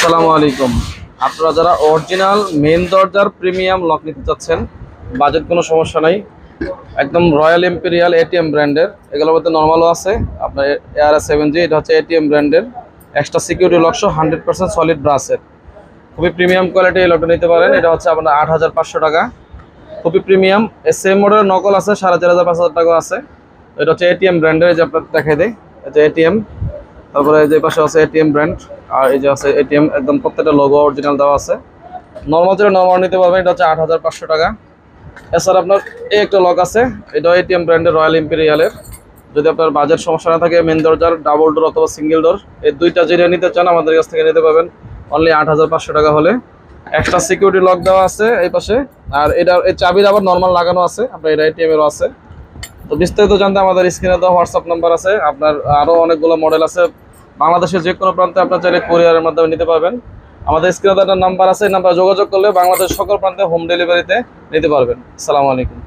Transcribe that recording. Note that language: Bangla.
আসসালামু আলাইকুম। আপনারা যারা অরিজিনাল মেন দরজার প্রিমিয়াম লক নিতে চাচ্ছেন, বাজেট কোনো সমস্যা নাই, একদম রয়্যাল এম্পেরিয়াল এটিএম ব্র্যান্ডের, এগুলোর মধ্যে নর্মালও আছে। আপনার AR7G, এটা হচ্ছে এটিএম ব্র্যান্ডের এক্সট্রা সিকিউরিটি লক 100% সলিড ব্রাসের, খুবই প্রিমিয়াম কোয়ালিটি। এই লকটা নিতে পারেন। এটা হচ্ছে আপনার 8500 টাকা, খুবই প্রিমিয়াম। সেম মডেলের নকল আছে 4500-5000 টাকা আছে। এটা হচ্ছে এটিএম ব্র্যান্ডের, যে আপনার দেখাই দেয়, এটা এটিএম। তারপরে যে পাশে আছে এটিএম ব্র্যান্ড, আর এই যে আছে এটিএম, একদম প্রত্যেকটা লোগো অরিজিনাল দেওয়া আছে। নর্মাল যেটা নর্মাল নিতে পারবেন, এটা হচ্ছে 8500 টাকা। এছাড়া আপনার এই একটা লক আছে, এটা এটিএম ব্র্যান্ডের রয়্যাল ইম্পেরিয়ালের। যদি আপনার বাজেট সমস্যা না থাকে, মেন দরজার ডাবল ডোর অথবা সিঙ্গেল ডোর, এই দুইটা যেটা নিতে চান আমাদের কাছ থেকে নিতে পারবেন অনলি 8500 টাকা হলে। এক্সট্রা সিকিউরিটি লক দেওয়া আছে এই পাশে। আর এটা এই চাবির আবার নর্মাল লাগানো আছে, আপনার এটা এটিএম এরও আছে। তো বিস্তারিত জানতে আমাদের স্ক্রিনে দেওয়া হোয়াটসঅ্যাপ নাম্বার আছে। আপনার আরও অনেকগুলো মডেল আছে, বাংলাদেশের যে কোনো প্রান্তে আপনার চাইলে কোরিয়ারের মাধ্যমে নিতে পারবেন। আমাদের স্ক্রিনে একটা নাম্বার আছে, এই নাম্বারে যোগাযোগ করলে বাংলাদেশের সকল প্রান্তে হোম ডেলিভারিতে নিতে পারবেন। আসসালামু আলাইকুম।